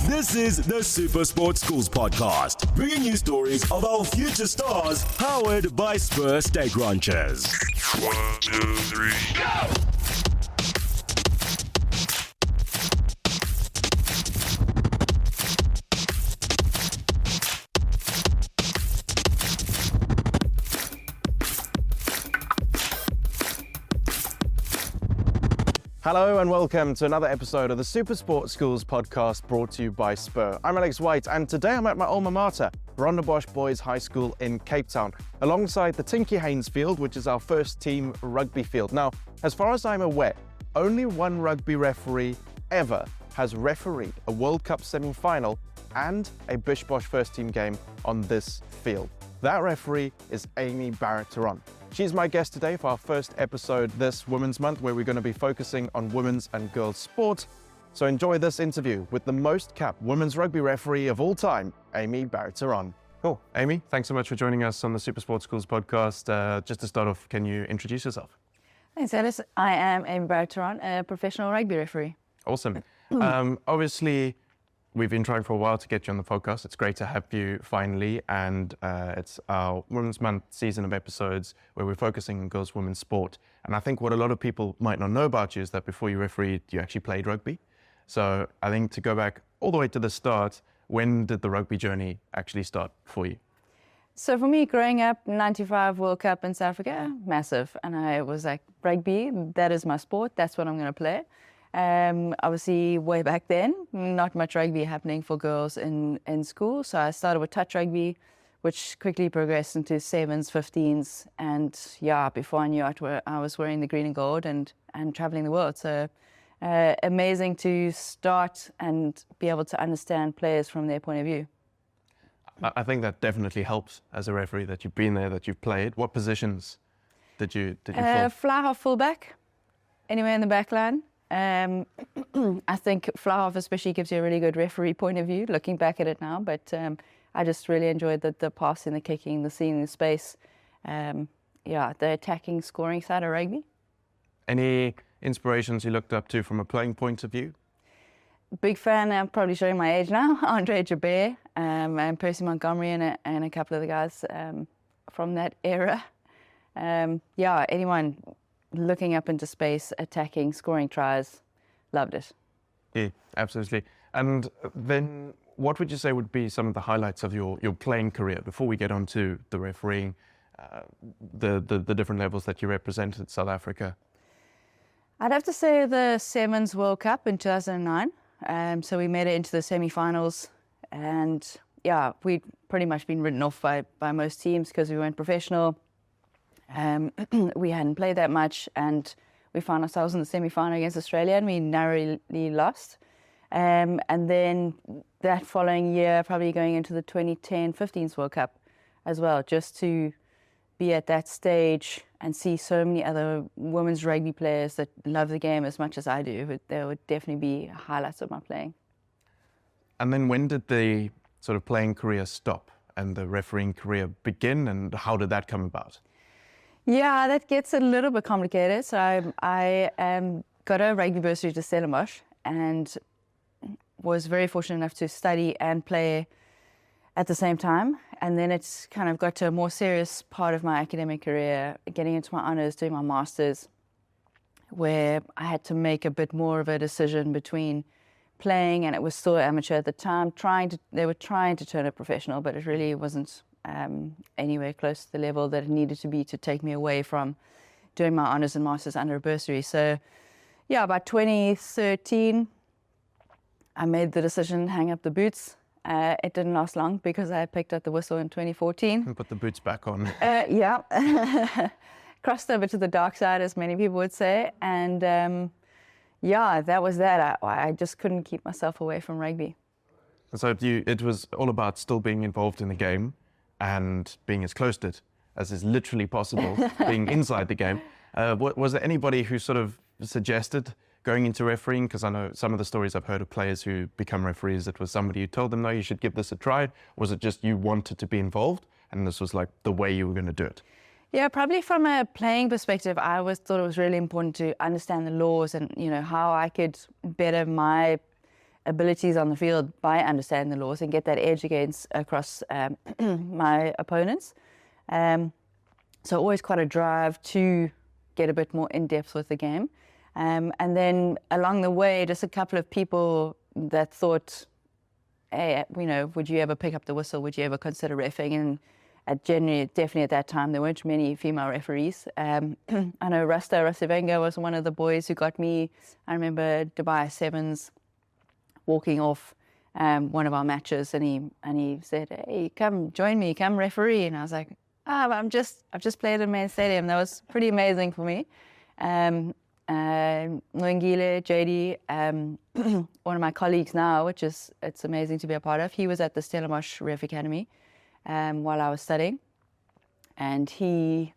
This is the Super Sports Schools podcast, bringing you stories of our future stars, powered by Spur Steak Ranchers. 1, 2, 3, go! Hello and welcome to another episode of the Super Sports Schools podcast brought to you by Spur. I'm Alex White and today I'm at my alma mater, Rondebosch Boys High School in Cape Town, alongside the Tinky Haynes field, which is our first team rugby field. Now, as far as I'm aware, only one rugby referee ever has refereed a World Cup semi-final and a Bish Bosh first team game on this field. That referee is Aimee Barrett-Theron. She's my guest today for our first episode this Women's Month, where we're going to be focusing on women's and girls sport. So enjoy this interview with the most capped women's rugby referee of all time, Aimee Barrett-Theron. Cool. Aimee, thanks so much for joining us on the Super Sports Schools podcast. Just to start off, can you introduce yourself? Thanks, Alice. I am Aimee Barrett-Theron, a professional rugby referee. Awesome. Obviously, we've been trying for a while to get you on the podcast. It's great to have you finally, and it's our Women's Month season of episodes where we're focusing on girls' women's sport. And I think what a lot of people might not know about you is that before you refereed, you actually played rugby. So I think to go back all the way to the start, when did the rugby journey actually start for you? So for me, growing up, 95 World Cup in South Africa, massive. And I was like, rugby, that is my sport, that's what I'm going to play. Obviously, way back then, not much rugby happening for girls in school. So I started with touch rugby, which quickly progressed into 7s, 15s. And yeah, before I knew it, I was wearing the green and gold and traveling the world. So amazing to start and be able to understand players from their point of view. I think that definitely helps as a referee, that you've been there, that you've played. What positions did you play? Fly half fullback, anywhere in the back line. I think fly half especially gives you a really good referee point of view, looking back at it now, but I just really enjoyed the passing, the kicking, the seeing the space, the attacking, scoring side of rugby. Any inspirations you looked up to from a playing point of view? Big fan, I'm probably showing my age now, Andre Jabeur, and Percy Montgomery and a couple of the guys from that era. Anyone looking up into space, attacking, scoring tries, loved it. Yeah, absolutely. And then what would you say would be some of the highlights of your playing career before we get on to the refereeing, the different levels that you represented South Africa? I'd have to say the Sevens World Cup in 2009. So we made it into the semi-finals, and yeah, we'd pretty much been written off by most teams because we weren't professional. We hadn't played that much, and we found ourselves in the semi-final against Australia, and we narrowly lost. And then that following year, probably going into the 2010 15s World Cup as well, just to be at that stage and see so many other women's rugby players that love the game as much as I do. There would definitely be highlights of my playing. And then when did the sort of playing career stop and the refereeing career begin, and how did that come about? Yeah, that gets a little bit complicated. So I got a rugby bursary to Stellenbosch and was very fortunate enough to study and play at the same time. And then it's kind of got to a more serious part of my academic career, getting into my honours, doing my masters, where I had to make a bit more of a decision between playing, and it was still amateur at the time. They were trying to turn it professional, but it really wasn't anywhere close to the level that it needed to be to take me away from doing my honours and masters under a bursary. So yeah, by 2013, I made the decision, hang up the boots. It didn't last long because I picked up the whistle in 2014. And put the boots back on. Yeah. Crossed over to the dark side, as many people would say. And that was that. I just couldn't keep myself away from rugby. So it was all about still being involved in the game and being as close to it as is literally possible, being inside the game. Was there anybody who sort of suggested going into refereeing? Because I know some of the stories I've heard of players who become referees, it was somebody who told them, no, you should give this a try. Or was it just you wanted to be involved and this was like the way you were going to do it? Yeah, probably from a playing perspective, I always thought it was really important to understand the laws and, how I could better my abilities on the field by understanding the laws and get that edge across my opponents. So always quite a drive to get a bit more in depth with the game. And then along the way, just a couple of people that thought, hey, would you ever pick up the whistle? Would you ever consider reffing? And definitely at that time, there weren't many female referees. I know Rusty Wenger was one of the boys who got me. I remember Dubai Sevens walking off one of our matches, and he said, "Hey, come join me, come referee." And I was like, I've just played in Main Stadium. That was pretty amazing for me. Nwangile, JD, one of my colleagues now, it's amazing to be a part of. He was at the Stellenbosch Ref Academy while I was studying, and he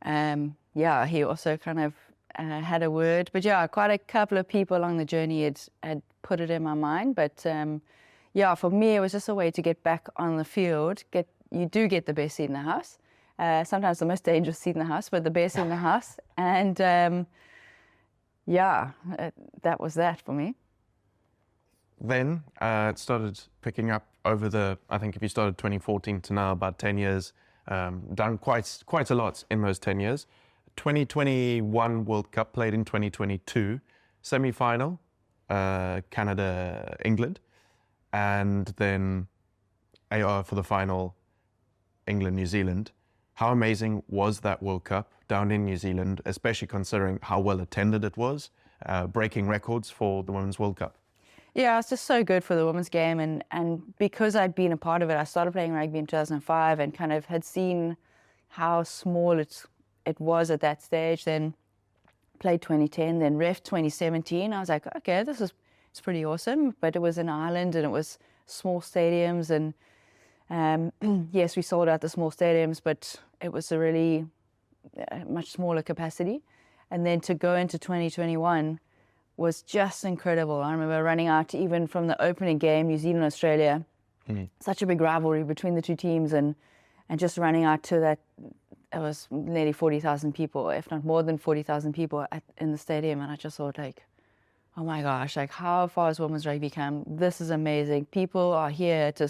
also kind of had a word. But yeah, quite a couple of people along the journey had put it in my mind. But for me, it was just a way to get back on the field. You do get the best seat in the house. Sometimes the most dangerous seat in the house, but the best in the house. And that was that for me. Then it started picking up I think if you started 2014 to now, about 10 years, done quite a lot in those 10 years. 2021 World Cup played in 2022, semi-final, Canada, England, and then AR for the final, England, New Zealand. How amazing was that World Cup down in New Zealand, especially considering how well attended it was, breaking records for the Women's World Cup? Yeah, it's just so good for the women's game. And because I'd been a part of it, I started playing rugby in 2005 and kind of had seen how small it was at that stage. Then played 2010, then ref 2017. I was like, okay, it's pretty awesome. But it was in Ireland and it was small stadiums. And yes, we sold out the small stadiums, but it was a really much smaller capacity. And then to go into 2021 was just incredible. I remember running out even from the opening game, New Zealand, Australia, such a big rivalry between the two teams, and just running out to that, it was nearly 40,000 people, if not more than 40,000 people in the stadium. And I just thought, like, oh my gosh, like, how far has women's rugby come? This is amazing. People are here to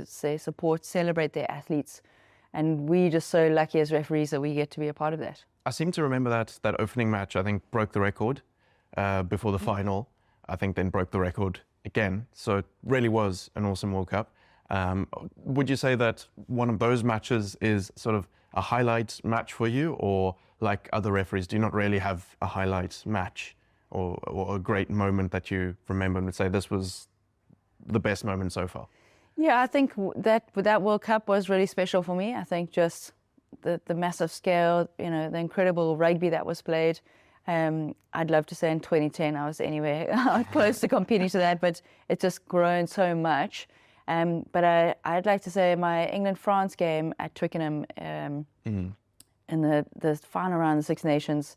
say support, celebrate their athletes. And we just so lucky as referees that we get to be a part of that. I seem to remember that opening match, I think, broke the record before the final. I think then broke the record again. So it really was an awesome World Cup. Would you say that one of those matches is sort of a highlight match for you, or like other referees, do you not really have a highlight match or a great moment that you remember and would say this was the best moment so far? Yeah, I think that World Cup was really special for me. I think just the massive scale, the incredible rugby that was played. I'd love to say in 2010 I was anywhere close to competing to that, but it's just grown so much. But I'd like to say my England-France game at Twickenham in the final round of the Six Nations,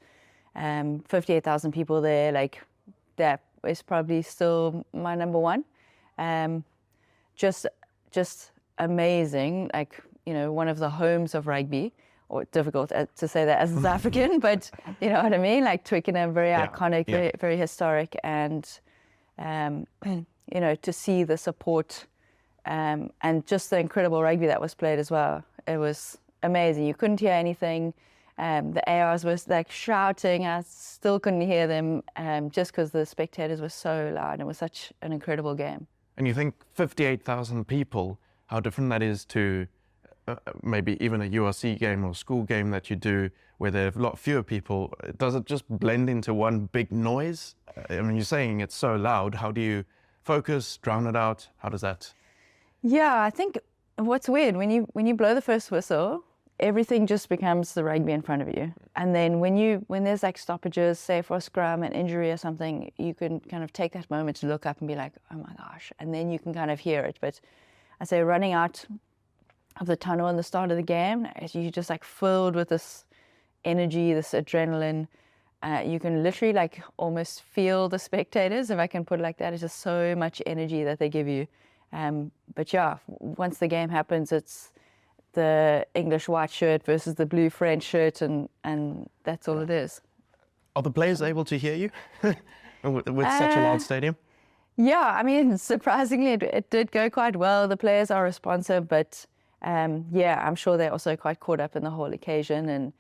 58,000 people there, like that is probably still my number one. Just amazing, like, one of the homes of rugby, or difficult to say that as a South African, but you know what I mean? Like Twickenham, very iconic, very, very historic, and to see the support and just the incredible rugby that was played as well. It was amazing. You couldn't hear anything. The ARs was like shouting. I still couldn't hear them just because the spectators were so loud. It was such an incredible game. And you think 58,000 people, how different that is to maybe even a URC game or school game that you do where there are a lot fewer people. Does it just blend into one big noise? I mean, you're saying it's so loud. How do you focus, drown it out? How does that? Yeah, I think what's weird, when you blow the first whistle, everything just becomes the rugby in front of you. And then when there's like stoppages, say for a scrum, an injury or something, you can kind of take that moment to look up and be like, oh my gosh, and then you can kind of hear it. But I say running out of the tunnel in the start of the game, you're just like filled with this energy, this adrenaline. You can literally like almost feel the spectators, if I can put it like that. It's just so much energy that they give you. But yeah, once the game happens, it's the English white shirt versus the blue French shirt, and that's all it is. Are the players able to hear you with such a loud stadium? Yeah, I mean, surprisingly, it did go quite well. The players are responsive, but yeah, I'm sure they're also quite caught up in the whole occasion,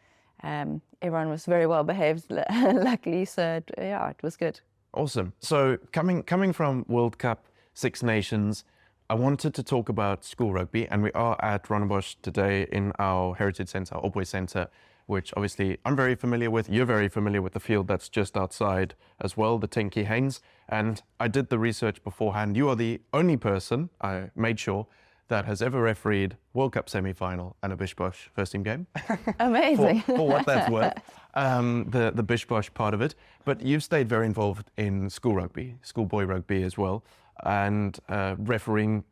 and everyone was very well behaved, luckily. So yeah, it was good. Awesome. So coming from World Cup, Six Nations, I wanted to talk about school rugby, and we are at Rondebosch today in our Heritage Centre, our Opway Centre, which obviously I'm very familiar with. You're very familiar with the field that's just outside as well, the Tinky Haynes. And I did the research beforehand. You are the only person, I made sure, that has ever refereed World Cup semi-final and a Bish Bosh first team game. Amazing. for what that's worth, the Bish Bosh part of it. But you've stayed very involved in school rugby, schoolboy rugby as well, and refereeing.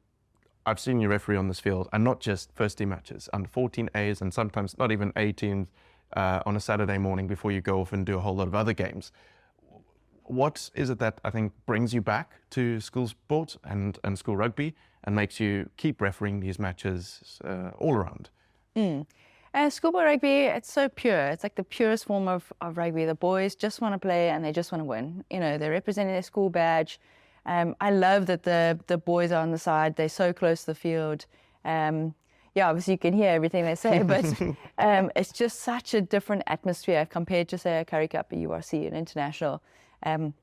I've seen you referee on this field, and not just first team matches, under 14 A's and sometimes not even 18s on a Saturday morning before you go off and do a whole lot of other games. What is it that I think brings you back to school sport and school rugby and makes you keep refereeing these matches all around? Schoolboy rugby, it's so pure. It's like the purest form of rugby. The boys just want to play and they just want to win. You know, they're representing their school badge. I love that the boys are on the side. They're so close to the field. Yeah, obviously you can hear everything they say, but it's just such a different atmosphere compared to, say, a Currie Cup, a URC, an international. And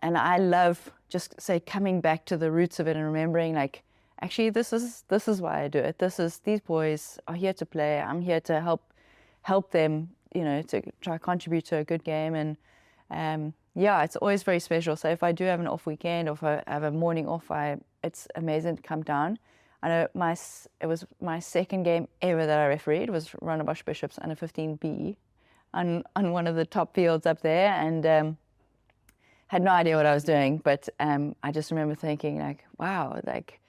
I love just, say, coming back to the roots of it and remembering, like, actually, this is why I do it. These boys are here to play. I'm here to help them, you know, to try to contribute to a good game. And yeah, it's always very special. So if I do have an off weekend or if I have a morning off, it's amazing to come down. I know it was my second game ever that I refereed. It was Rondebosch Bishops under 15B on one of the top fields up there, and had no idea what I was doing. But I just remember thinking, like, wow, like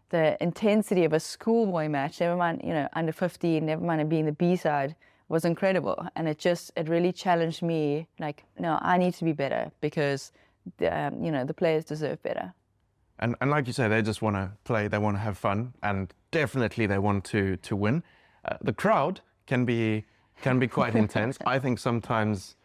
the intensity of a schoolboy match, never mind, you know, under 15, never mind it being the B side, was incredible. And it really challenged me, like, no, I need to be better because, you know, the players deserve better. And like you say, they just want to play, they want to have fun, and definitely they want to win. The crowd can be quite intense. I think sometimes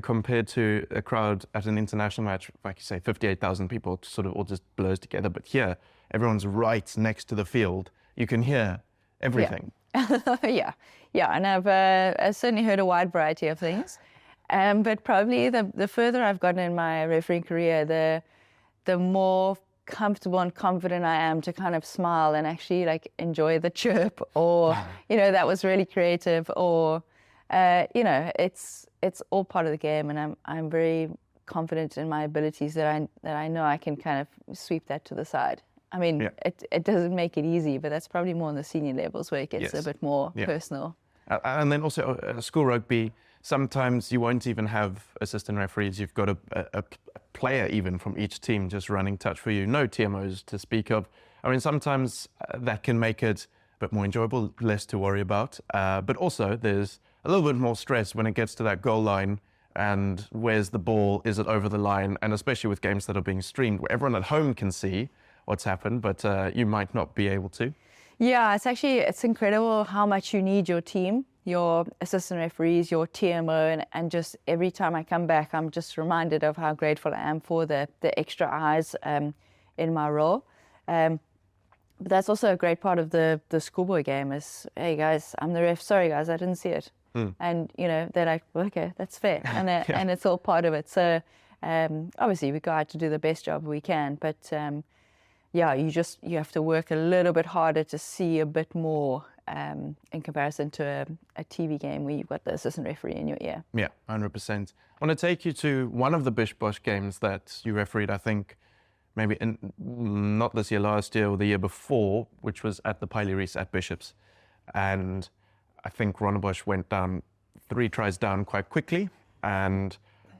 compared to a crowd at an international match, like you say, 58,000 people sort of all just blurs together. But here, everyone's right next to the field. You can hear everything. Yeah. Yeah, and I've certainly heard a wide variety of things. But probably the further I've gotten in my refereeing career, the more comfortable and confident I am to kind of smile and actually like enjoy the chirp, or you know, that was really creative, or you know, it's all part of the game, and I'm very confident in my abilities that I know I can kind of sweep that to the side. I mean, it doesn't make it easy, but that's probably more on the senior levels where it gets a bit more personal. And then also school rugby, sometimes you won't even have assistant referees. You've got a player even from each team just running touch for you. No TMOs to speak of. I mean, sometimes that can make it a bit more enjoyable, less to worry about. But also there's a little bit more stress when it gets to that goal line. And where's the ball? Is it over the line? And especially with games that are being streamed, where everyone at home can see what's happened, but you might not be able to. Yeah, it's incredible how much you need your team, your assistant referees, your TMO, and just every time I come back, I'm just reminded of how grateful I am for the extra eyes in my role. But that's also a great part of the schoolboy game is, hey guys, I'm the ref, sorry guys, I didn't see it. And you know, they're like, well, okay, that's fair, and and it's all part of it. So obviously we go out to do the best job we can, but yeah, you have to work a little bit harder to see a bit more in comparison to a TV game where you've got the assistant referee in your ear. Yeah, 100%. I want to take you to one of the Bish Bosh games that you refereed, I think, maybe not this year, last year or the year before, which was at the Piley Reese at Bishops. And I think Rondebosch went down 3 tries down quite quickly, and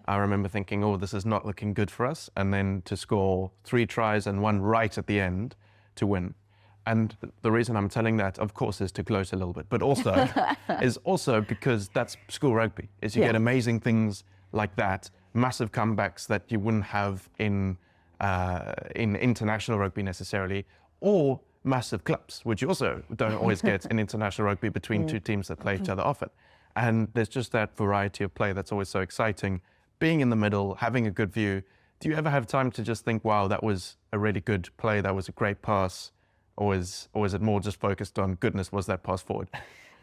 I remember thinking, oh, this is not looking good for us. And then to score 3 tries and 1 right at the end to win. And the reason I'm telling that, of course, is to gloat a little bit, but also is also because that's school rugby. Is you get amazing things like that, massive comebacks that you wouldn't have in international rugby necessarily, or massive clubs, which you also don't always get in international rugby between 2 teams that play each other often. And there's just that variety of play that's always so exciting. Being in the middle, having a good view, Do you ever have time to just think, wow, that was a really good play, that was a great pass, or is it more just focused on, goodness, was that pass forward?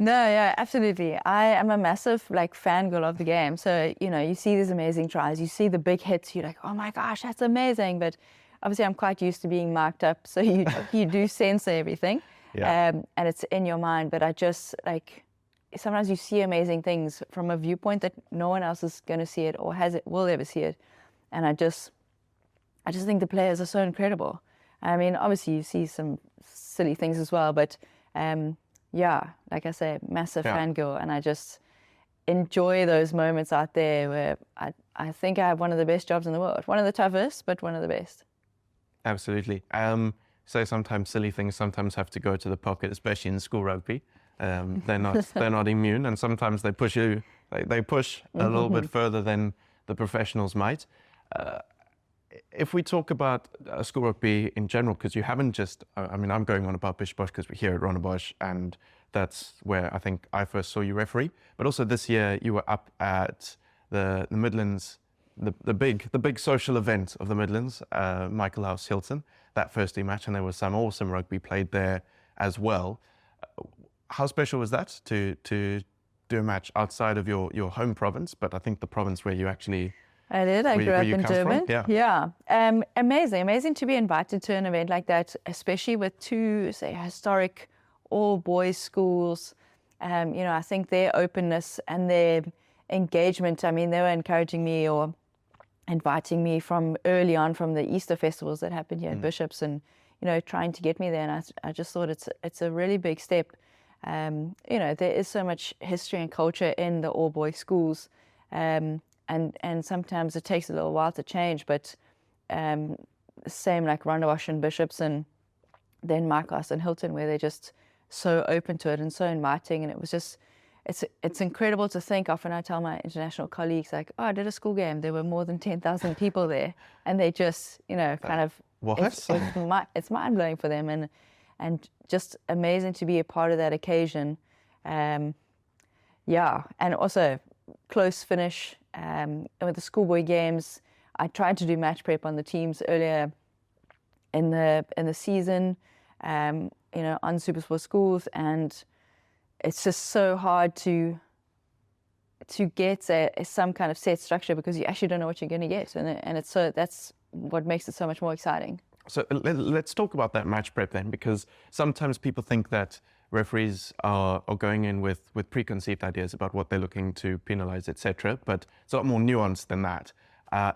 No, yeah, absolutely. I am a massive fangirl of the game. So, you see these amazing tries, you see the big hits, you're like, oh my gosh, that's amazing. But obviously I'm quite used to being marked up, so you do censor everything. Yeah. And it's in your mind. But I just sometimes you see amazing things from a viewpoint that no one else is going to see it or will ever see it. And I just think the players are so incredible. I mean, obviously you see some silly things as well, but yeah, like I say, massive fangirl, and I just enjoy those moments out there where I think I have one of the best jobs in the world. One of the toughest, but one of the best. Absolutely. So sometimes silly things sometimes have to go to the pocket, especially in school rugby. They're not immune, and sometimes they push you. They push a little bit further than the professionals might. If we talk about school rugby in general, because you haven't just, I mean, I'm going on about Bish Bosch because we're here at Rondebosch, and that's where I think I first saw you referee. But also this year you were up at the Midlands, the big social event of the Midlands, Michael House Hilton, that first team match, and there was some awesome rugby played there as well. How special was that to do a match outside of your home province, but I think the province where you actually... I did. I grew up in Durban. Yeah. Amazing to be invited to an event like that, especially with two, say, historic all-boys schools. I think their openness and their engagement, I mean, they were encouraging me or inviting me from early on from the Easter festivals that happened here at Bishops, and, trying to get me there. And I just thought it's a really big step. There is so much history and culture in the all-boys schools. And sometimes it takes a little while to change, but same like Rondebosch and Bishops, and then Marcos and Hilton, where they're just so open to it and so inviting. And it was just, it's incredible to think. Often I tell my international colleagues, like, oh, I did a school game, there were more than 10,000 people there, and they just, kind of, what? It's mind-blowing for them, and just amazing to be a part of that occasion. And also close finish. And with the schoolboy games, I tried to do match prep on the teams earlier in the season, on SuperSport Schools, and it's just so hard to get some kind of set structure, because you actually don't know what you're going to get, and it's that's what makes it so much more exciting. So let's talk about that match prep then, because sometimes people think that referees are going in with preconceived ideas about what they're looking to penalise, etc. But it's a lot more nuanced than that.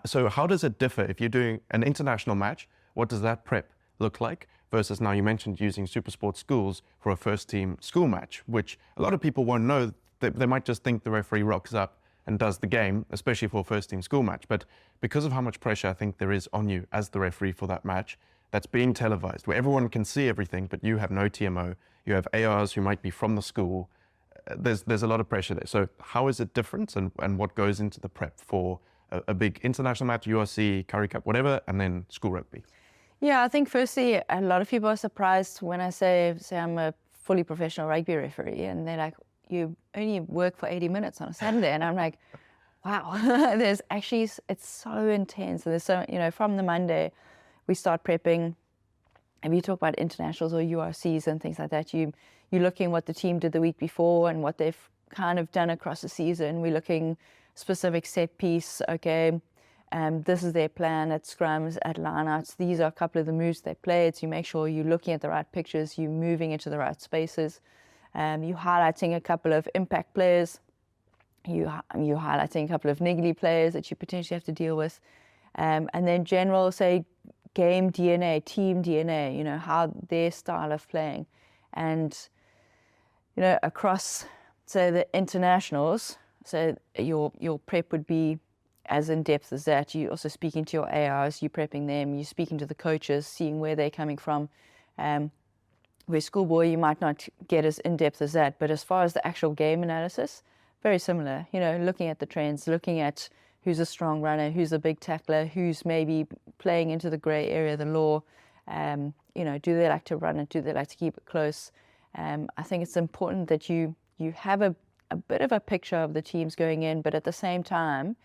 So how does it differ if you're doing an international match? What does that prep look like versus, now you mentioned using SuperSport Schools for a first team school match, which a lot of people won't know. They might just think the referee rocks up and does the game, especially for a first team school match. But because of how much pressure I think there is on you as the referee for that match, that's being televised, where everyone can see everything, but you have no TMO, you have ARs who might be from the school. There's a lot of pressure there. So how is it different, and what goes into the prep for a big international match, URC, Currie Cup, whatever, and then school rugby? Yeah, I think firstly, a lot of people are surprised when I say I'm a fully professional rugby referee, and they're like, you only work for 80 minutes on a Saturday. And I'm like, wow, it's so intense. And there's so, from the Monday, we start prepping. If you talk about internationals or URCs and things like that, you're looking what the team did the week before and what they've kind of done across the season. We're looking specific set piece. Okay, this is their plan at scrums, at lineouts. These are a couple of the moves they played. So you make sure you're looking at the right pictures, you're moving into the right spaces. You're highlighting a couple of impact players. You're highlighting a couple of niggly players that you potentially have to deal with. And then general, say, game DNA, team DNA, how their style of playing. And, across, say, the internationals, so your prep would be as in-depth as that. You're also speaking to your ARs, you're prepping them, you're speaking to the coaches, seeing where they're coming from. Where schoolboy, you might not get as in-depth as that. But as far as the actual game analysis, very similar. Looking at the trends, looking at who's a strong runner, who's a big tackler, who's maybe playing into the grey area of the law. Do they like to run it? Do they like to keep it close? I think it's important that you have a bit of a picture of the teams going in, but at the same time,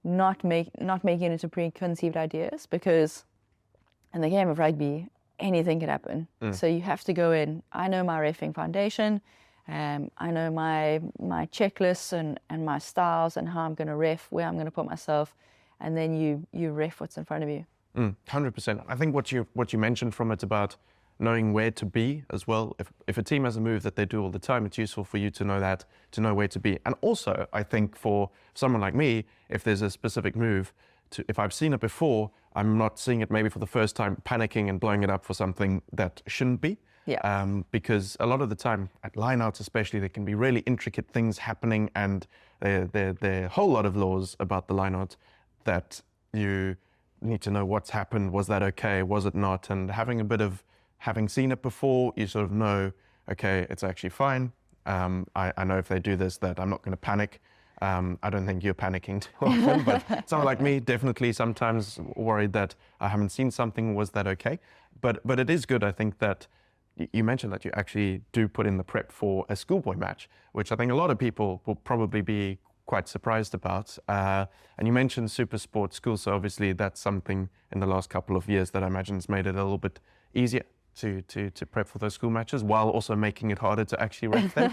not making it into preconceived ideas, because in the game of rugby, anything can happen. So you have to go in. I know my reffing foundation. I know my checklists and my styles and how I'm going to ref, where I'm going to put myself, and then you ref what's in front of you. 100%. I think what you mentioned from it about knowing where to be as well. If a team has a move that they do all the time, it's useful for you to know where to be. And also, I think for someone like me, if there's a specific move, if I've seen it before, I'm not seeing it maybe for the first time, panicking and blowing it up for something that shouldn't be. Yeah. Because a lot of the time, at lineouts especially, there can be really intricate things happening, and there are a whole lot of laws about the lineout that you need to know what's happened. Was that okay? Was it not? And having seen it before, you sort of know, okay, it's actually fine. I know if they do this that I'm not going to panic. I don't think you're panicking too often, but someone like me definitely sometimes worried that I haven't seen something. Was that okay? But it is good, I think, that you mentioned that you actually do put in the prep for a schoolboy match, which I think a lot of people will probably be quite surprised about. And you mentioned super sports school, so obviously that's something in the last couple of years that I imagine has made it a little bit easier to prep for those school matches, while also making it harder to actually ref them.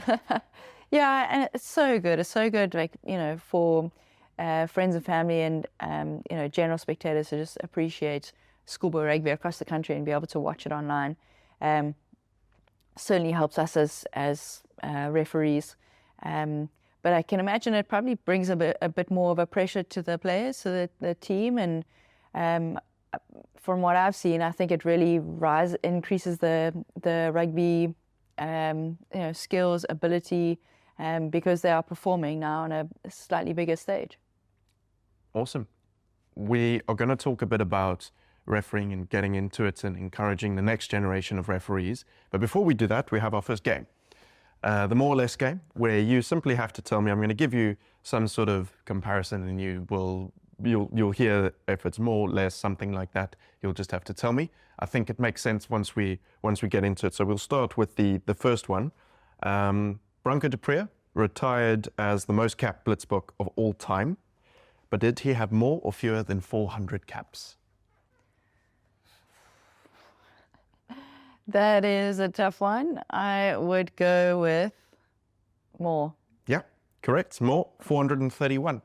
Yeah, and it's so good. It's so good, like, for friends and family and general spectators to just appreciate schoolboy rugby across the country and be able to watch it online. Certainly helps us as referees. But I can imagine it probably brings a bit more of a pressure to the players, so that the team, and from what I've seen, I think it really increases the rugby skills, ability, because they are performing now on a slightly bigger stage. Awesome. We are going to talk a bit about refereeing and getting into it and encouraging the next generation of referees. But before we do that, we have our first game. The more or less game, where you simply have to tell me, I'm going to give you some sort of comparison, and you'll hear if it's more or less, something like that. You'll just have to tell me. I think it makes sense once we get into it. So we'll start with the first one. Branko de Preer retired as the most capped blitzbok of all time, but did he have more or fewer than 400 caps? That is a tough one. I would go with more. Yeah, correct. More, 431.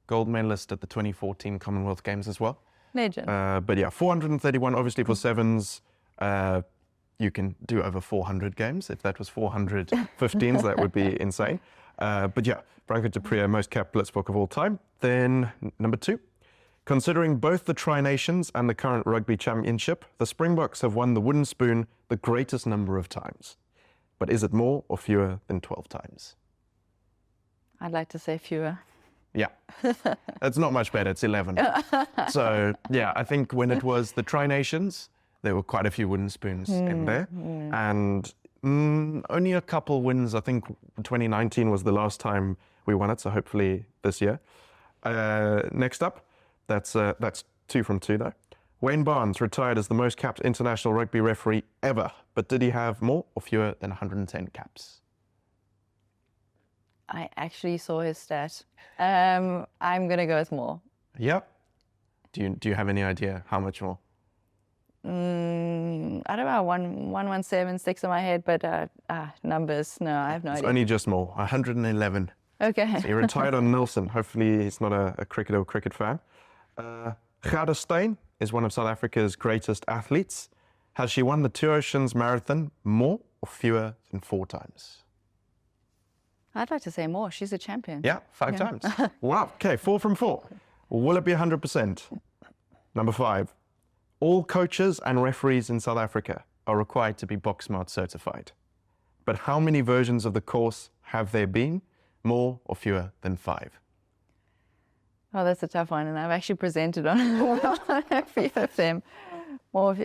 Gold medalist at the 2014 Commonwealth Games as well. Legend. But yeah, 431, obviously for sevens. You can do over 400 games. If that was 415s, that would be insane. But yeah, Branko de Preer, most capped blitzbok of all time. Then number 2. Considering both the Tri-Nations and the current Rugby Championship, the Springboks have won the wooden spoon the greatest number of times. But is it more or fewer than 12 times? I'd like to say fewer. Yeah, it's not much better. It's 11. So yeah, I think when it was the Tri-Nations, there were quite a few wooden spoons in there. And only a couple wins. I think 2019 was the last time we won it, so hopefully this year. Next up, that's 2 from 2 though. Wayne Barnes retired as the most capped international rugby referee ever, but did he have more or fewer than 110 caps? I actually saw his stat. I'm going to go with more. Yep. Do you have any idea how much more? I don't know, 117 sticks in my head, but numbers, no, I have no idea. It's only just more, 111. Okay. So he retired on Nelson. Hopefully he's not a cricketer or cricket fan. Gerda Steyn is one of South Africa's greatest athletes. Has she won the Two Oceans Marathon more or fewer than 4 times? I'd like to say more. She's a champion. Yeah, 5 times. Wow. Okay, 4 from 4. Will it be 100%? Number 5. All coaches and referees in South Africa are required to be BoxSmart certified. But how many versions of the course have there been? More or fewer than 5? Oh, that's a tough one, and I've actually presented on a few of them. More,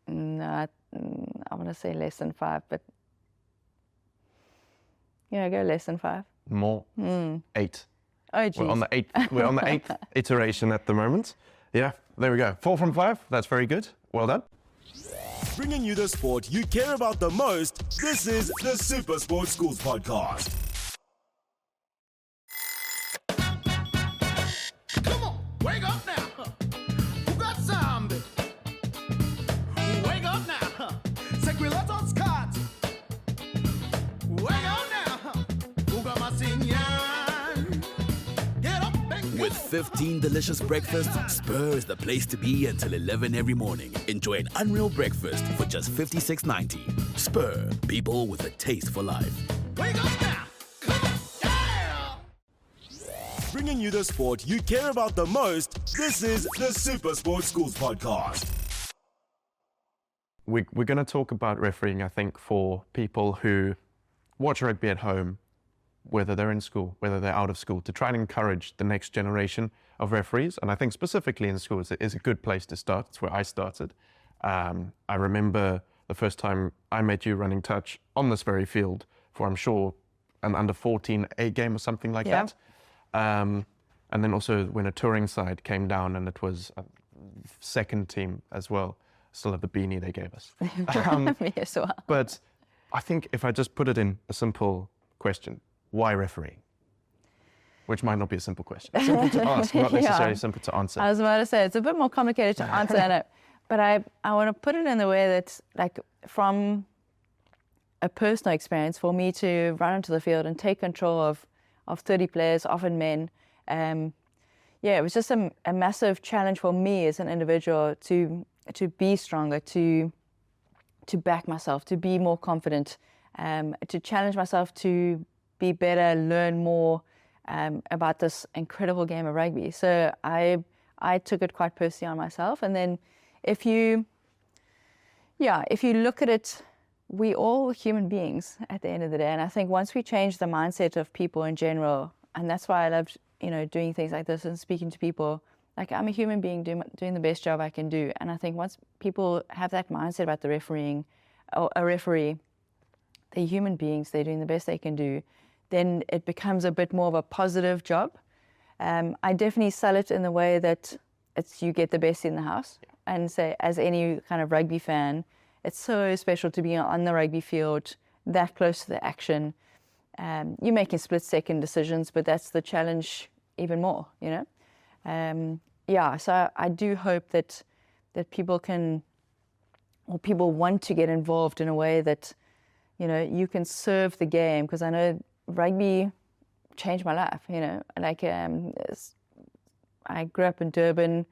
no, I want to say less than 5, but go less than 5. More. 8. Oh, geez. We're on the 8th iteration at the moment. Yeah, there we go. 4 from 5. That's very good. Well done. Bringing you the sport you care about the most. This is the Super Sports Schools Podcast. 15 delicious breakfasts, Spur is the place to be until 11 every morning. Enjoy an unreal breakfast for just $56.90. Spur, people with a taste for life. Wake up now! Come on! Yeah! Bringing you the sport you care about the most, this is the Super Sports Schools Podcast. We're going to talk about refereeing, I think, for people who watch rugby at home, whether they're in school, whether they're out of school, to try and encourage the next generation of referees. And I think specifically in schools, it is a good place to start. It's where I started. I remember the first time I met you running touch on this very field for, I'm sure, an under 14 A game or something like that. And then also when a touring side came down and it was a second team as well. Still have the beanie they gave us. Me as well. But I think if I just put it in a simple question, why referee? Which might not be a simple question. Simple to ask, not necessarily simple to answer. I was about to say, it's a bit more complicated to answer than it. But I want to put it in the way that, like, from a personal experience, for me to run onto the field and take control of 30 players, often men, it was just a massive challenge for me as an individual to be stronger, to back myself, to be more confident, to challenge myself to be better, learn more about this incredible game of rugby. So I took it quite personally on myself. And then if you look at it, we all human beings at the end of the day. And I think once we change the mindset of people in general, and that's why I loved, doing things like this and speaking to people, like, I'm a human being doing the best job I can do. And I think once people have that mindset about the refereeing, or a referee, they're human beings, they're doing the best they can do, then it becomes a bit more of a positive job. I definitely sell it in the way that it's you get the best in the house. And say, as any kind of rugby fan, it's so special to be on the rugby field, that close to the action. You're making split-second decisions, but that's the challenge even more, So I do hope that people can, or people want to get involved in a way that, you can serve the game. Because I know rugby changed my life, Like, I grew up in Durban.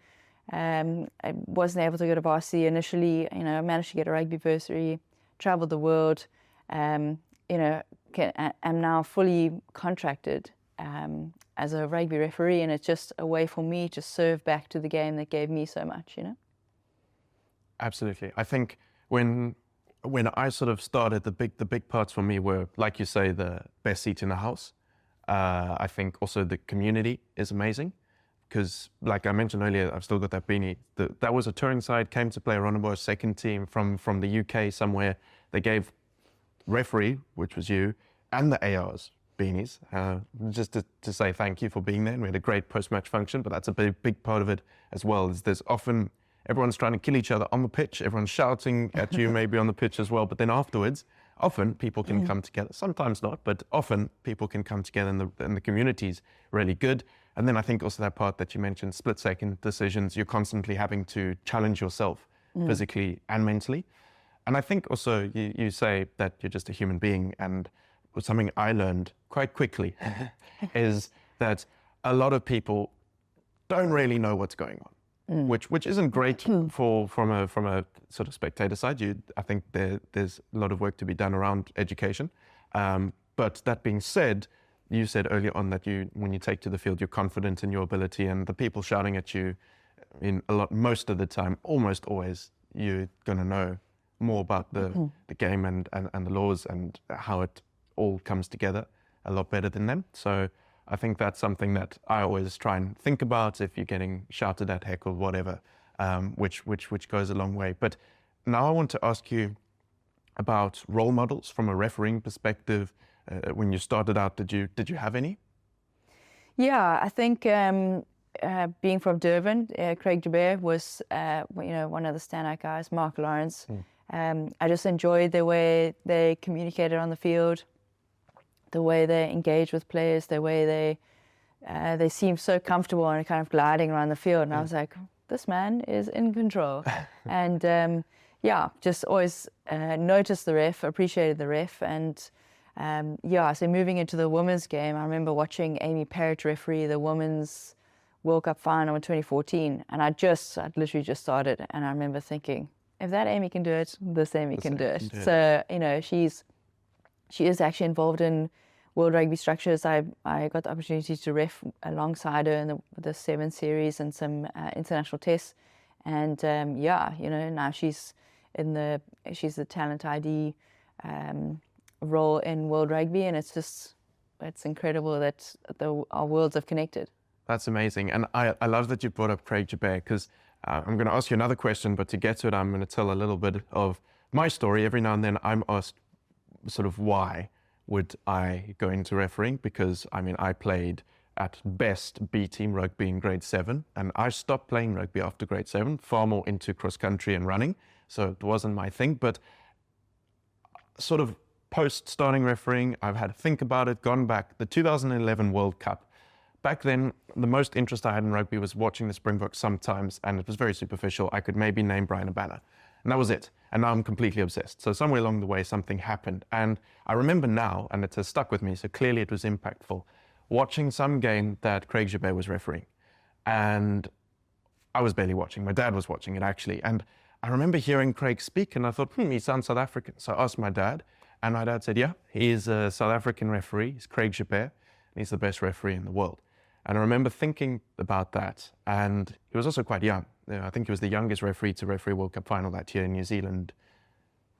I wasn't able to go to varsity initially. I managed to get a rugby bursary, traveled the world. I'm now fully contracted as a rugby referee, and it's just a way for me to serve back to the game that gave me so much, Absolutely. I think when I sort of started, the big parts for me were, like you say, the best seat in the house. I think also the community is amazing. Because, like I mentioned earlier, I've still got that beanie. That was a touring side, came to play Rondebosch second team from the UK somewhere. They gave referee, which was you, and the ARs beanies, just to say thank you for being there. And we had a great post-match function, but that's a big part of it as well. Is there's often, everyone's trying to kill each other on the pitch, everyone's shouting at you maybe on the pitch as well, but then afterwards, often people can come together, sometimes not, but often people can come together and the community's really good. And then I think also that part that you mentioned, split-second decisions, you're constantly having to challenge yourself physically and mentally. And I think also you say that you're just a human being, and something I learned quite quickly is that a lot of people don't really know what's going on, which isn't great from a sort of spectator side. I think there's a lot of work to be done around education. But that being said, you said earlier on that when you take to the field, you're confident in your ability, and the people shouting at you most of the time, almost always, you're going to know more about the game and the laws and how it all comes together a lot better than them. So I think that's something that I always try and think about if you're getting shouted at, heckled, whatever, which goes a long way. But now I want to ask you about role models from a refereeing perspective. When you started out, did you have any? Yeah, I think being from Durban, Craig Jabir was one of the standout guys, Mark Lawrence. I just enjoyed the way they communicated on the field, the way they engaged with players, the way they seemed so comfortable and kind of gliding around the field. And I was like, this man is in control. And just always noticed the ref, appreciated the ref. And so moving into the women's game, I remember watching Aimee Barrett referee the women's World Cup final in 2014, and I'd literally just started, and I remember thinking, if that Aimee can do it, this Aimee can do it. So, you know, she is actually involved in World Rugby structures. I got the opportunity to ref alongside her in the 7 series and some international tests, and yeah, you know, now she's the talent ID role in World Rugby, and it's incredible that our worlds have connected. That's amazing. And I love that you brought up Craig Jabber, because I'm going to ask you another question, but to get to it, I'm going to tell a little bit of my story. Every now and then I'm asked sort of why would I go into refereeing, because I mean, I played at best B-team rugby in grade 7, and I stopped playing rugby after grade 7, far more into cross country and running. So it wasn't my thing, but sort of post starting refereeing, I've had to think about it, gone back, the 2011 World Cup. Back then, the most interest I had in rugby was watching the Springboks sometimes, and it was very superficial. I could maybe name Brian Abana, and that was it. And now I'm completely obsessed. So somewhere along the way, something happened. And I remember now, and it has stuck with me, so clearly it was impactful, watching some game that Craig Jabber was refereeing. And I was barely watching. My dad was watching it, actually. And I remember hearing Craig speak, and I thought, he sounds South African. So I asked my dad, and my dad said, yeah, he's a South African referee. He's Craig Jabber, and he's the best referee in the world. And I remember thinking about that, and he was also quite young. I think he was the youngest referee to referee a World Cup final that year in New Zealand,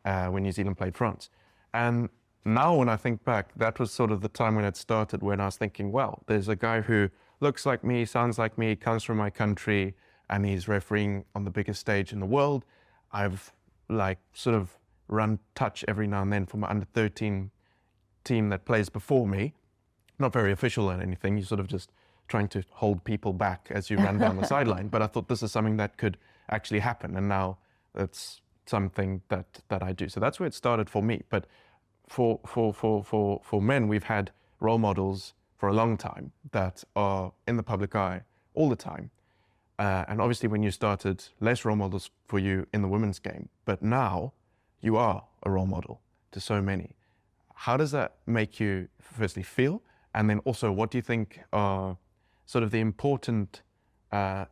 when New Zealand played France. And now when I think back, that was sort of the time when it started, when I was thinking, well, there's a guy who looks like me, sounds like me, comes from my country, and he's refereeing on the biggest stage in the world. I've like sort of run touch every now and then for my under-13 team that plays before me. Not very official or anything, you sort of just trying to hold people back as you run down the sideline. But I thought this is something that could actually happen, and now it's something that I do. So that's where it started for me. But for men, we've had role models for a long time that are in the public eye all the time. And obviously when you started, less role models for you in the women's game, but now you are a role model to so many. How does that make you firstly feel? And then also, what do you think are sort of the important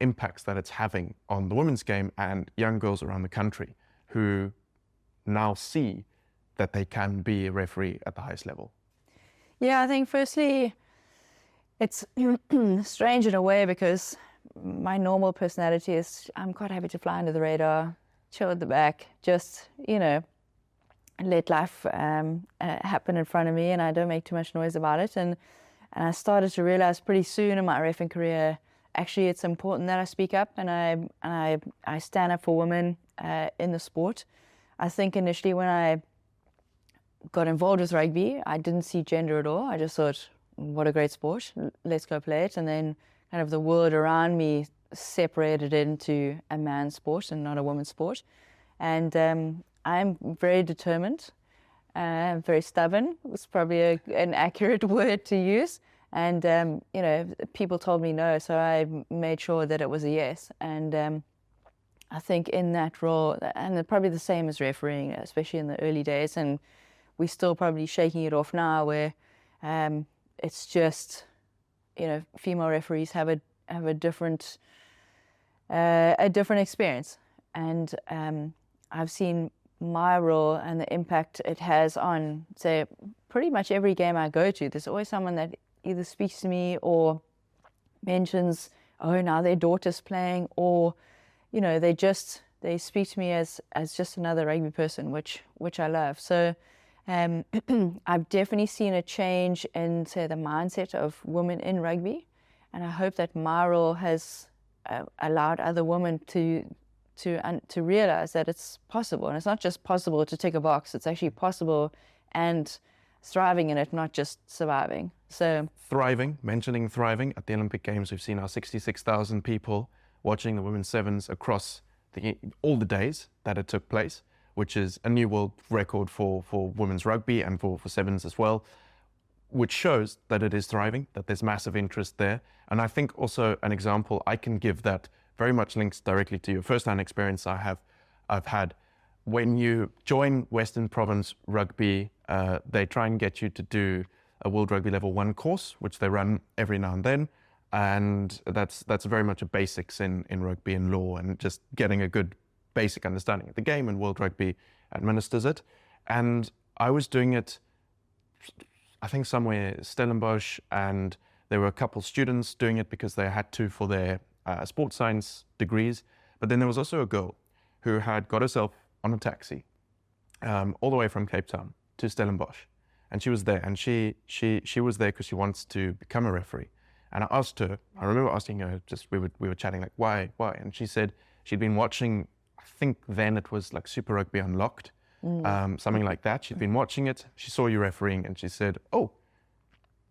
impacts that it's having on the women's game and young girls around the country who now see that they can be a referee at the highest level? Yeah, I think firstly, it's strange in a way, because my normal personality is I'm quite happy to fly under the radar, chill at the back, just, you know, let life happen in front of me, and I don't make too much noise about it. And I started to realize pretty soon in my reffing career, actually it's important that I speak up and I stand up for women in the sport. I think initially when I got involved with rugby, I didn't see gender at all. I just thought, what a great sport, let's go play it. And then kind of the world around me separated into a man's sport and not a woman's sport. And I'm very determined, very stubborn. It's probably an accurate word to use. And, you know, people told me no, so I made sure that it was a yes. And I think in that role, and probably the same as refereeing, especially in the early days, and we're still probably shaking it off now, where it's just, you know, female referees have a different experience. And I've seen my role and the impact it has on, say, pretty much every game I go to. There's always someone that either speaks to me or mentions, oh, now their daughter's playing, or, you know, they speak to me as just another rugby person, which I love. So I've definitely seen a change in, say, the mindset of women in rugby, and I hope that my role has allowed other women to realize that it's possible. And it's not just possible to tick a box, it's actually possible and thriving in it, not just surviving. So thriving, mentioning thriving, at the Olympic Games we've seen our 66,000 people watching the women's sevens across all the days that it took place, which is a new world record for women's rugby and for sevens as well, which shows that it is thriving, that there's massive interest there. And I think also an example I can give that very much links directly to your first-hand experience I've had. When you join Western Province Rugby, they try and get you to do a World Rugby Level 1 course, which they run every now and then. and that's very much a basics in rugby and law, and just getting a good basic understanding of the game, and World Rugby administers it. And I was doing it, I think somewhere Stellenbosch, and there were a couple students doing it because they had to for their sports science degrees. But then there was also a girl who had got herself on a taxi all the way from Cape Town to Stellenbosch, and she was there, and she was there because she wants to become a referee. And I asked her, I remember asking her, just we were chatting like, why? And she said she'd been watching, I think then it was like Super Rugby Unlocked, something like that. She'd been watching it, she saw you refereeing, and she said, oh,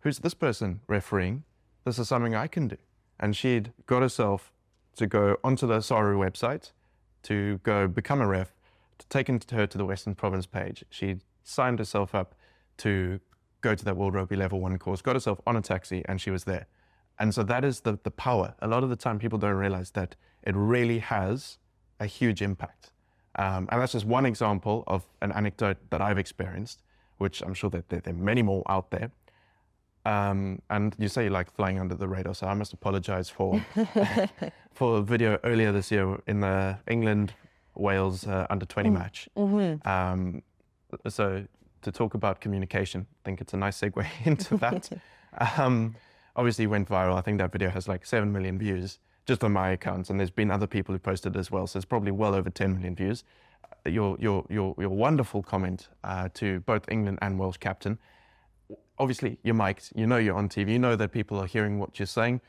who's this person refereeing? This is something I can do. And she'd got herself to go onto the SARU website, to go become a ref, to taken her to the Western Province page. She signed herself up to go to that World Rugby Level 1 course, got herself on a taxi, and she was there. And so that is the power. A lot of the time people don't realize that it really has a huge impact. And that's just one example of an anecdote that I've experienced, which I'm sure that there are many more out there. And you say you like flying under the radar, so I must apologize for for a video earlier this year in the England-Wales under-20 match. So to talk about communication, I think it's a nice segue into that. Obviously went viral. I think that video has like 7 million views just on my accounts, and there's been other people who posted as well, so it's probably well over 10 million views. Your wonderful comment to both England and Welsh captain. Obviously, you're mic'd, you know you're on TV, you know that people are hearing what you're saying.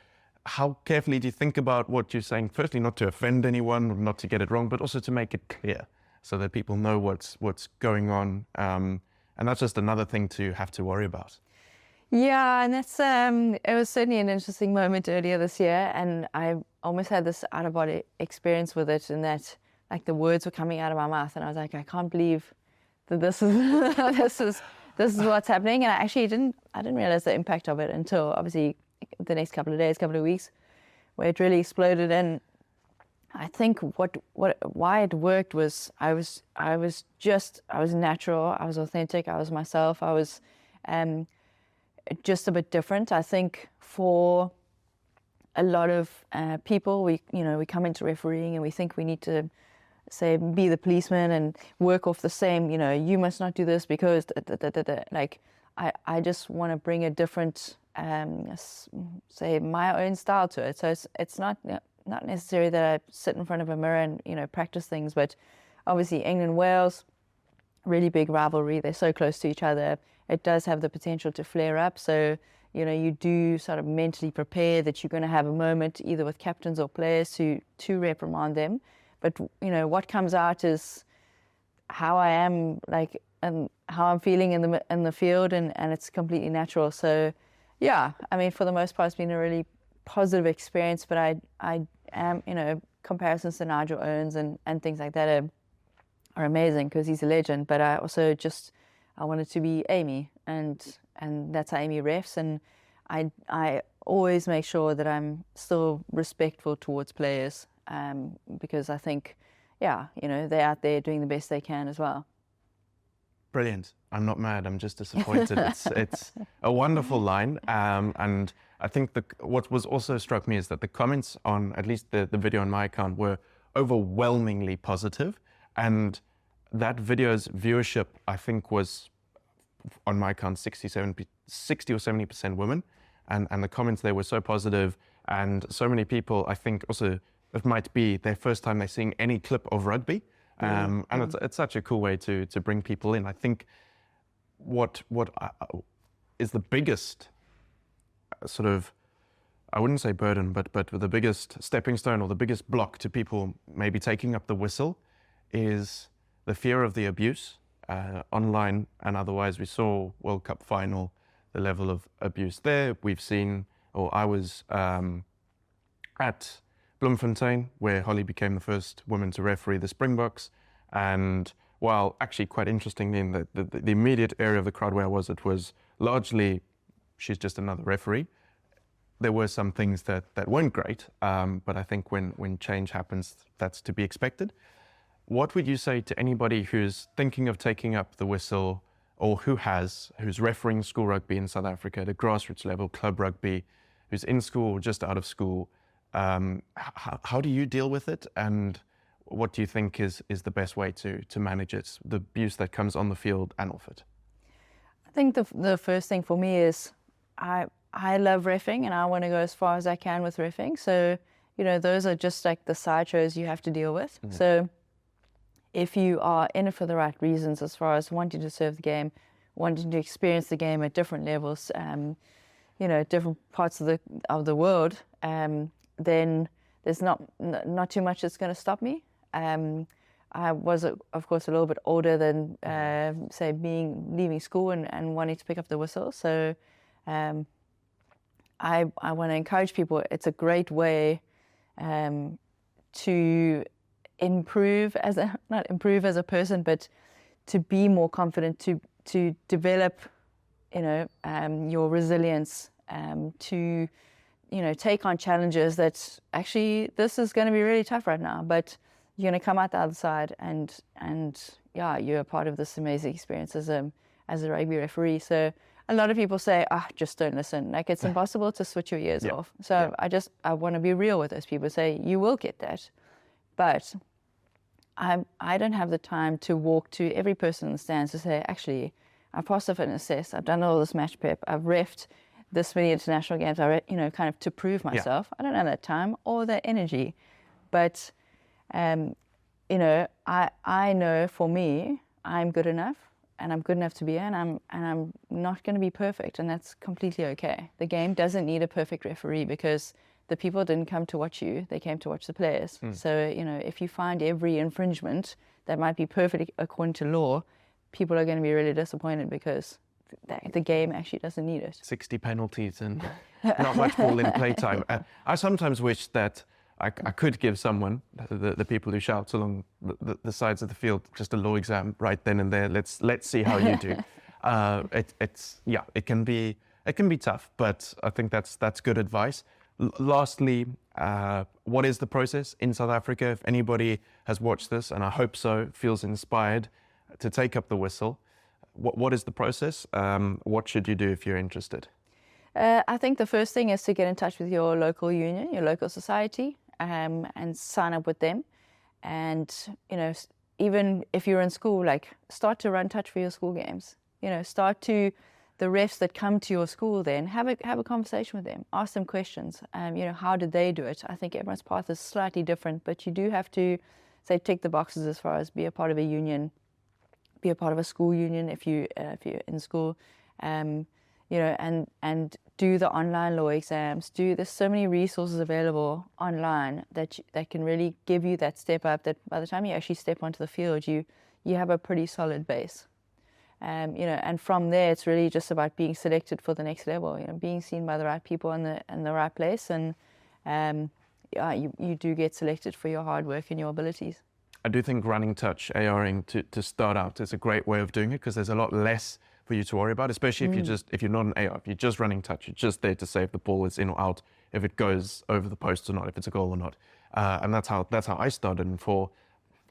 How carefully do you think about what you're saying? Firstly, not to offend anyone, not to get it wrong, but also to make it clear so that people know what's going on. And that's just another thing to have to worry about. Yeah, and that's it was certainly an interesting moment earlier this year, and I almost had this out-of-body experience with it, in that like the words were coming out of my mouth, and I was like, I can't believe that this is this is what's happening. And I didn't realize the impact of it until obviously the next couple of days, couple of weeks, where it really exploded. And I think why it worked was I was natural, I was authentic, I was myself, I was just a bit different. I think for a lot of people, we come into refereeing and we think we need to say be the policeman and work off the same, you must not do this because like I just want to bring a different say my own style to it. So it's not necessarily that I sit in front of a mirror and practice things, but obviously England Wales, really big rivalry, they're so close to each other, it does have the potential to flare up. So you do sort of mentally prepare that you're going to have a moment either with captains or players to reprimand them. But what comes out is how I am, like, and how I'm feeling in the field, and it's completely natural. So, yeah, I mean, for the most part, it's been a really positive experience. But I am, comparisons to Nigel Owens and things like that are amazing because he's a legend. But I also I wanted to be Aimee, and that's how Aimee refs, and I always make sure that I'm still respectful towards players. Because I think, they're out there doing the best they can as well. Brilliant. I'm not mad, I'm just disappointed. It's a wonderful line. And I think what was also struck me is that the comments on at least the video on my account were overwhelmingly positive. And that video's viewership, I think, was on my account 60 or 70% women. And the comments there were so positive, and so many people, I think also, it might be their first time they're seeing any clip of rugby. And it's such a cool way to bring people in. I think what is the biggest sort of, I wouldn't say burden, but the biggest stepping stone or the biggest block to people maybe taking up the whistle is the fear of the abuse online and otherwise. We saw World Cup final, the level of abuse there. We've seen, or I was at Bloemfontein, where Holly became the first woman to referee the Springboks. And while actually quite interestingly, in the immediate area of the crowd where I was, it was largely, she's just another referee. There were some things that weren't great, but I think when change happens, that's to be expected. What would you say to anybody who's thinking of taking up the whistle, or who's refereeing school rugby in South Africa at a grassroots level, club rugby, who's in school or just out of school. How do you deal with it, and what do you think is the best way to manage it, the abuse that comes on the field and off it? I think the first thing for me is I love reffing, and I want to go as far as I can with reffing. So, those are just like the side shows you have to deal with. Mm-hmm. So if you are in it for the right reasons, as far as wanting to serve the game, wanting to experience the game at different levels, different parts of the world, then there's not too much that's going to stop me. I was, of course, a little bit older than, say, leaving school and wanting to pick up the whistle. So I want to encourage people. It's a great way to not improve as a person, but to be more confident, to develop, your resilience, to, take on challenges that actually this is going to be really tough right now, but you're going to come out the other side, and yeah, you're a part of this amazing experience as a rugby referee. So a lot of people say, just don't listen. Like, it's impossible to switch your ears off. So I want to be real with those people. Say, you will get that, but I don't have the time to walk to every person in the stands to say, actually, I've passed the fitness test, I've done all this match prep, I've reffed this many international games, kind of to prove myself. I don't have that time or that energy, but I know for me, I'm good enough, and I'm good enough to be here, and I'm not going to be perfect, and that's completely okay. The game doesn't need a perfect referee, because the people didn't come to watch you, they came to watch the players. So, if you find every infringement that might be perfect according to law, people are going to be really disappointed, because the game actually doesn't need it. 60 penalties and not much ball in playtime. I sometimes wish that I could give someone, the people who shout along the sides of the field, just a law exam right then and there. Let's see how you do. It can be tough, but I think that's good advice. Lastly, what is the process in South Africa? If anybody has watched this, and I hope so, feels inspired to take up the whistle, what is the process? What should you do if you're interested? I think the first thing is to get in touch with your local union, your local society, and sign up with them. And, even if you're in school, start to run touch for your school games. The refs that come to your school, then have a conversation with them, ask them questions. How did they do it? I think everyone's path is slightly different, but you do have to, say, tick the boxes as far as be a part of a union, be a part of a school union if you're in school, and do the online law exams. There's so many resources available online that can really give you that step up, that by the time you actually step onto the field, you have a pretty solid base. And from there, it's really just about being selected for the next level, being seen by the right people in the right place, and you do get selected for your hard work and your abilities. I do think running touch, ARing to start out, is a great way of doing it, because there's a lot less for you to worry about, especially if you're not an AR, if you're just running touch, you're just there to say if the ball is in or out, if it goes over the post or not, if it's a goal or not. And that's how I started. And for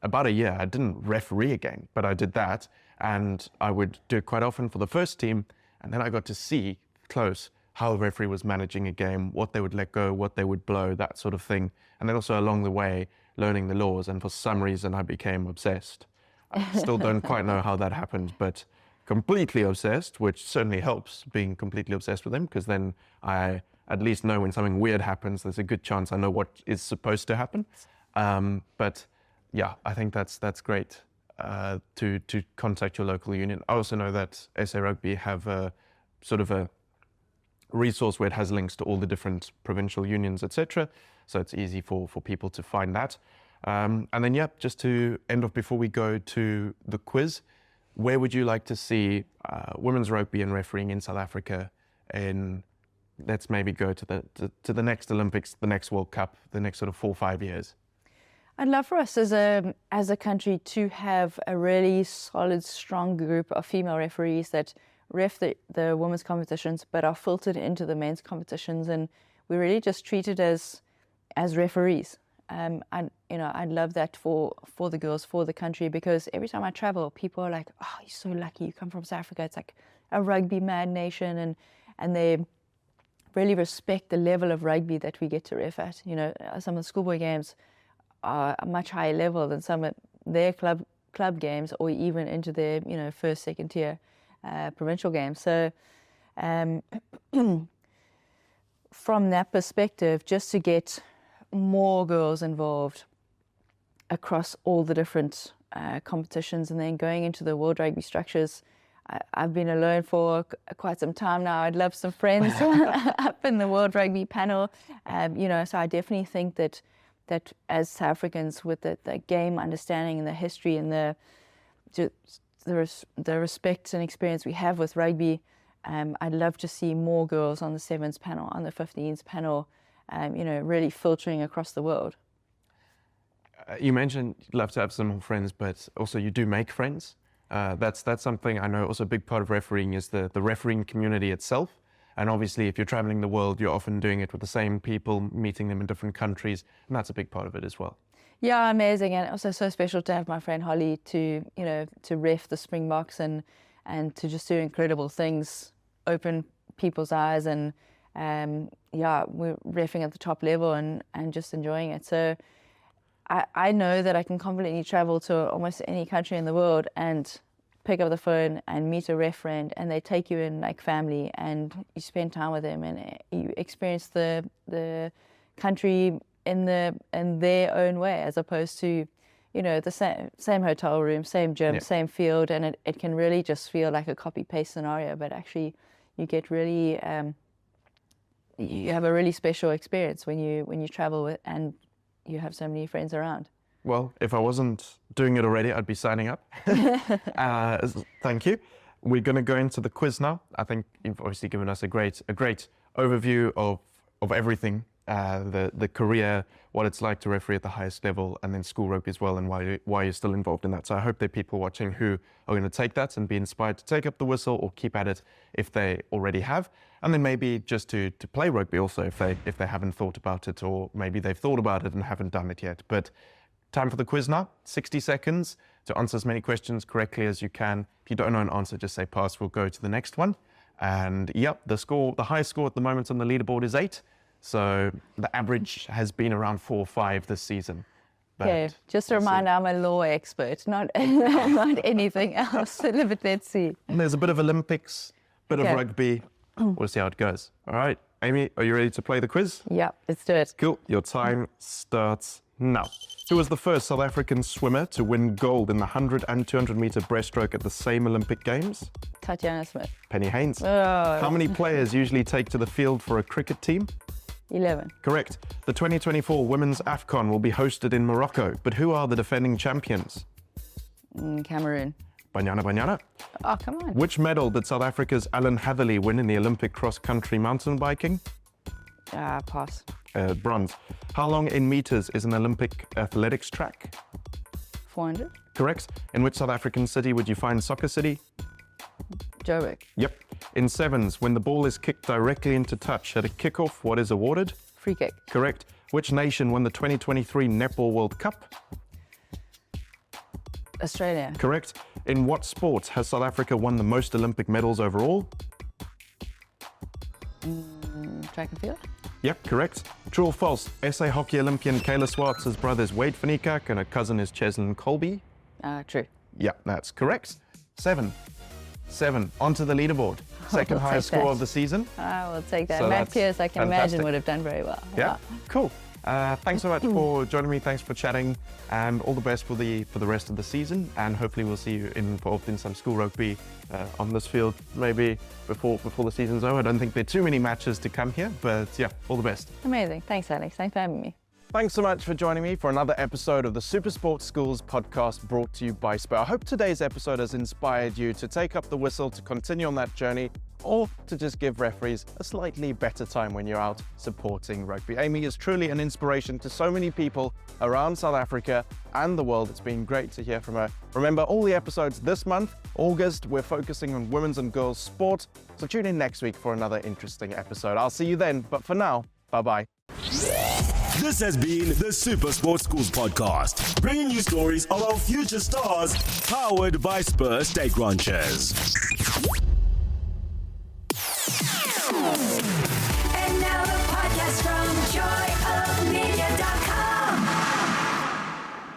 about a year, I didn't referee a game, but I did that, and I would do it quite often for the first team, and then I got to see close how a referee was managing a game, what they would let go, what they would blow, that sort of thing. And then also along the way, learning the laws, and for some reason I became obsessed. I still don't quite know how that happened, but completely obsessed, which certainly helps, being completely obsessed with them, because then I at least know when something weird happens, there's a good chance I know what is supposed to happen. But yeah, I think that's great to contact your local union. I also know that SA Rugby have a sort of a resource where it has links to all the different provincial unions, etc. So it's easy for people to find that. And then, just to end off before we go to the quiz, where would you like to see women's rugby and refereeing in South Africa in, let's maybe go to the next Olympics, the next World Cup, the next sort of 4 or 5 years? I'd love for us as a country to have a really solid, strong group of female referees that ref the women's competitions, but are filtered into the men's competitions, and we really just treat it as referees. I'd love that for the girls, for the country, because every time I travel, people are like, "Oh, you're so lucky, you come from South Africa. It's like a rugby mad nation," and really respect the level of rugby that we get to ref at. You know, some of the schoolboy games are a much higher level than some of their club games, or even into their, you know, first, second tier provincial games. So from that perspective, just to get more girls involved across all the different competitions, and then going into the World Rugby structures. I've been alone for quite some time now. I'd love some friends up in the World Rugby panel. You know, so I definitely think that as South Africans, with the game understanding and the history and the respect and experience we have with rugby, I'd love to see more girls on the 7s panel, on the 15s panel, you know, really filtering across the world. You mentioned you'd love to have some more friends, but also you do make friends. That's something I know also a big part of refereeing is the refereeing community itself. And obviously, if you're traveling the world, you're often doing it with the same people, meeting them in different countries, and that's a big part of it as well. Yeah, amazing, and also so special to have my friend Holly to, you know, to ref the Springboks and to just do incredible things, open people's eyes, and yeah, we're reffing at the top level and just enjoying it. So I know that I can confidently travel to almost any country in the world and pick up the phone and meet a ref friend, and they take you in like family, and you spend time with them, and you experience the country in their own way, as opposed to, you know, the same hotel room, same gym, same field, and it can really just feel like a copy-paste scenario, but actually you get really, you have a really special experience when you travel with, and you have so many friends around. Well, if I wasn't doing it already, I'd be signing up. Thank you. We're going to go into the quiz now. I think you've obviously given us a great overview of everything, the career, what it's like to referee at the highest level, and then school rugby as well, and why you're still involved in that. So I hope there are people watching who are going to take that and be inspired to take up the whistle or keep at it if they already have, and then maybe just to play rugby also if they haven't thought about it, or maybe they've thought about it and haven't done it yet. But time for the quiz now. 60 seconds to answer as many questions correctly as you can. If you don't know an answer, just say pass. We'll go to the next one. And yep, the highest score at the moment on the leaderboard is 8. So the average has been around 4 or 5 this season. Okay, just a reminder, I'm a law expert, not anything else. But let's see. And there's a bit of Olympics, bit of rugby. We'll see how it goes. All right, Aimee, are you ready to play the quiz? Yeah, let's do it. Cool. Your time starts now. Who was the first South African swimmer to win gold in the 100 and 200 meter breaststroke at the same Olympic Games? Tatiana Smith. Penny Haynes. Oh. How many players usually take to the field for a cricket team? 11. Correct. The 2024 Women's AFCON will be hosted in Morocco, but who are the defending champions? Cameroon. Banyana. Oh, come on. Which medal did South Africa's Alan Hatherley win in the Olympic cross-country mountain biking? Pass. Bronze. How long in meters is an Olympic athletics track? 400. Correct. In which South African city would you find Soccer City? Joburg. Yep. In sevens, when the ball is kicked directly into touch at a kickoff, what is awarded? Free kick. Correct. Which nation won the 2023 Netball World Cup? Australia. Correct. In what sport has South Africa won the most Olympic medals overall? Track and field. Yep, correct. True or false? SA hockey Olympian Kayla Swartz's brother is Wade van Niekerk and her cousin is Cheslin Colby? True. Yep, that's correct. 7. Onto the leaderboard. Second We'll highest take score that. of the season. I will take that. So Matt that's Pierce, I can fantastic. imagine, would have done very well. Yeah, cool. Thanks so much for joining me. Thanks for chatting, and all the best for the rest of the season. And hopefully we'll see you involved in some school rugby on this field maybe before the season's over. I don't think there are too many matches to come here, but yeah, all the best. Amazing. Thanks, Alex. Thanks for having me. Thanks so much for joining me for another episode of the Super Sports Schools podcast brought to you by Spur. I hope today's episode has inspired you to take up the whistle, to continue on that journey, or to just give referees a slightly better time when you're out supporting rugby. Aimee is truly an inspiration to so many people around South Africa and the world. It's been great to hear from her. Remember, all the episodes this month, August, we're focusing on women's and girls sport. So tune in next week for another interesting episode. I'll see you then, but for now, bye-bye. This has been the Super Sports Schools podcast, bringing you stories of our future stars, powered by Spur Steak Ranchers. now the podcast from Joy.